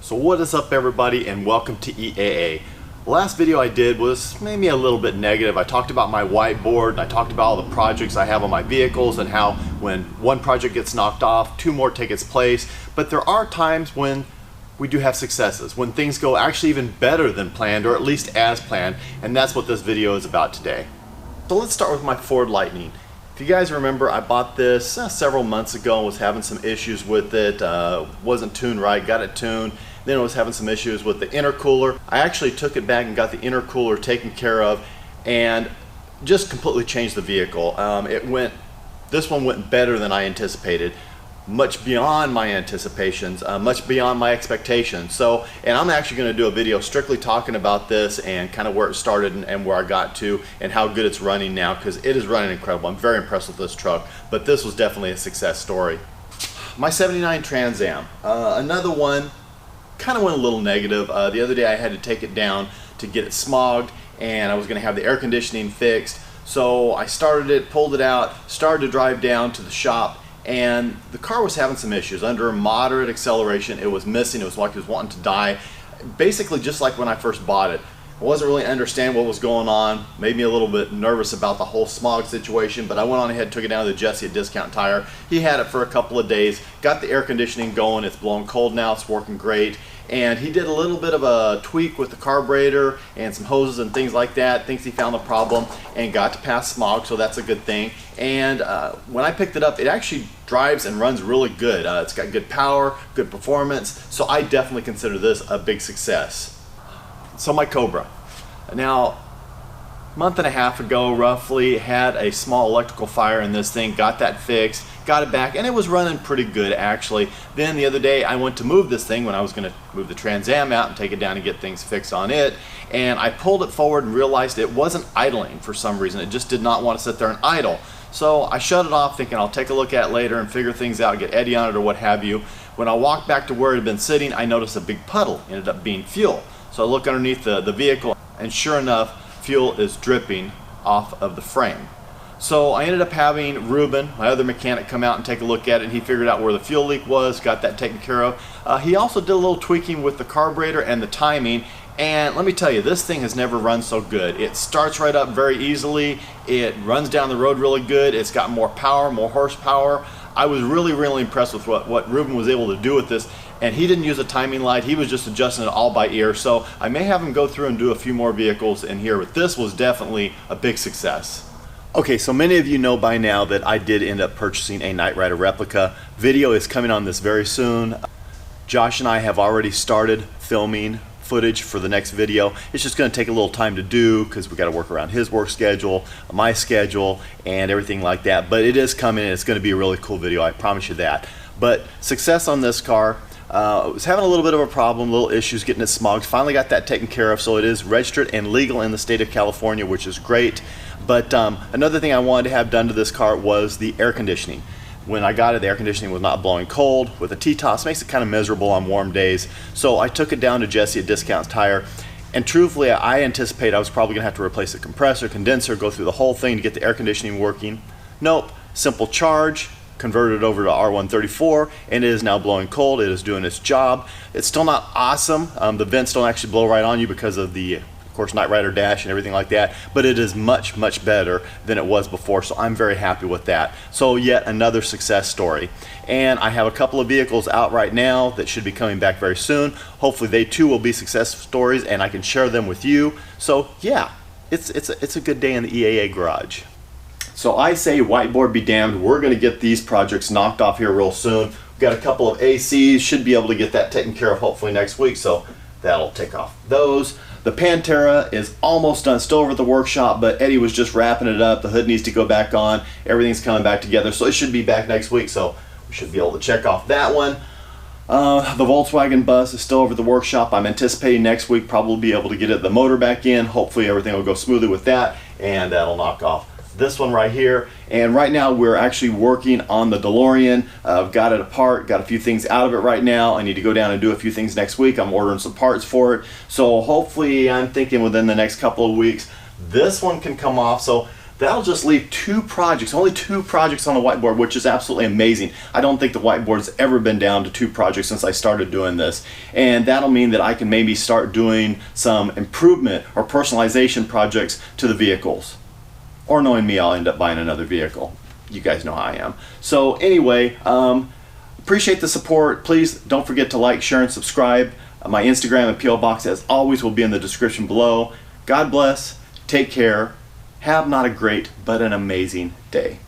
So what is up everybody, and welcome to EAA. The last video I did was maybe a little bit negative. I talked about my whiteboard and I talked about all the projects I have on my vehicles and how when one project gets knocked off, two more take its place. But there are times when we do have successes, when things go actually even better than planned, or at least as planned, and that's what this video is about today. So let's start with my Ford Lightning. If you guys remember, I bought this several months ago and was having some issues with it. Wasn't tuned right, got it tuned. Then I was having some issues with the intercooler. I actually took it back and got the intercooler taken care of and just completely changed the vehicle. This one went better than I anticipated, much beyond my anticipations, much beyond my expectations. So, and I'm actually going to do a video strictly talking about this and kind of where it started and where I got to and how good it's running now, because it is running incredible. I'm very impressed with this truck, but this was definitely a success story. My 79 Trans Am, another one, kind of went a little negative. The other day I had to take it down to get it smogged, and I was going to have the air conditioning fixed. So I started it, pulled it out, started to drive down to the shop, and the car was having some issues. Under moderate acceleration, it was missing. It was like it was wanting to die. Basically just like when I first bought it. I wasn't really understanding what was going on. Made me a little bit nervous about the whole smog situation, but I went on ahead and took it down to Jesse at Discount Tire. He had it for a couple of days, got the air conditioning going. It's blowing cold now, it's working great. And he did a little bit of a tweak with the carburetor and some hoses and things like that. Thinks he found the problem and got to pass smog, so that's a good thing. And when I picked it up, it actually drives and runs really good. It's got good power, good performance, so I definitely consider this a big success. So my Cobra. Now, a month and a half ago roughly, had a small electrical fire in this thing, got that fixed, got it back, and it was running pretty good actually. Then the other day I went to move this thing when I was going to move the Trans Am out and take it down and get things fixed on it, and I pulled it forward and realized it wasn't idling for some reason. It just did not want to sit there and idle. So I shut it off thinking I'll take a look at it later and figure things out, get Eddie on it or what have you. When I walked back to where it had been sitting, I noticed a big puddle. It ended up being fuel. So I look underneath the vehicle, and sure enough, fuel is dripping off of the frame. So I ended up having Ruben, my other mechanic, come out and take a look at it, and he figured out where the fuel leak was, got that taken care of. He also did a little tweaking with the carburetor and the timing, and let me tell you, this thing has never run so good. It starts right up very easily, it runs down the road really good, it's got more power, more horsepower. I was really impressed with what Ruben was able to do with this, and he didn't use a timing light, he was just adjusting it all by ear. So I may have him go through and do a few more vehicles in here, but this was definitely a big success. Okay, so many of you know by now that I did end up purchasing a Knight Rider replica. Video is coming on this very soon. Josh and I have already started filming footage for the next video. It's just going to take a little time to do because we got to work around his work schedule, my schedule, and everything like that. But it is coming, and it's going to be a really cool video, I promise you that. But success on this car. Was having a little bit of a problem, little issues getting it smogged. Finally got that taken care of, so it is registered and legal in the state of California, which is great. But another thing I wanted to have done to this car was the air conditioning. When I got it, the air conditioning was not blowing cold. With the T-tops, makes it kind of miserable on warm days. So I took it down to Jesse at Discount Tire, and truthfully, I anticipate I was probably gonna have to replace the compressor, condenser, go through the whole thing to get the air conditioning working. Nope, simple charge, converted it over to R134, and it is now blowing cold. It is doing its job. It's still not awesome. The vents don't actually blow right on you because of the, of course, Knight Rider dash and everything like that, but it is much better than it was before, so I'm very happy with that. So yet another success story. And I have a couple of vehicles out right now that should be coming back very soon. Hopefully they too will be success stories and I can share them with you. So yeah, it's a good day in the EAA garage. So I say whiteboard be damned, we're going to get these projects knocked off here real soon. We've got a couple of ACs, should be able to get that taken care of hopefully next week, so that'll take off those. The Pantera is almost done, still over at the workshop, but Eddie was just wrapping it up. The hood needs to go back on, everything's coming back together, so it should be back next week, so we should be able to check off that one. The Volkswagen bus is still over at the workshop. I'm anticipating next week probably be able to get the motor back in. Hopefully everything will go smoothly with that, and that'll knock off this one right here. And right now we're actually working on the DeLorean. I've got it apart, got a few things out of it right now. I need to go down and do a few things next week. I'm ordering some parts for it, so hopefully I'm thinking within the next couple of weeks this one can come off. So that'll just leave 2 projects, only 2 projects on the whiteboard, which is absolutely amazing. I don't think the whiteboard's ever been down to 2 projects since I started doing this. And that'll mean that I can maybe start doing some improvement or personalization projects to the vehicles. Or knowing me, I'll end up buying another vehicle. You guys know how I am. So anyway, appreciate the support. Please don't forget to like, share, and subscribe. My Instagram and PO box, as always, will be in the description below. God bless. Take care. Have not a great, but an amazing day.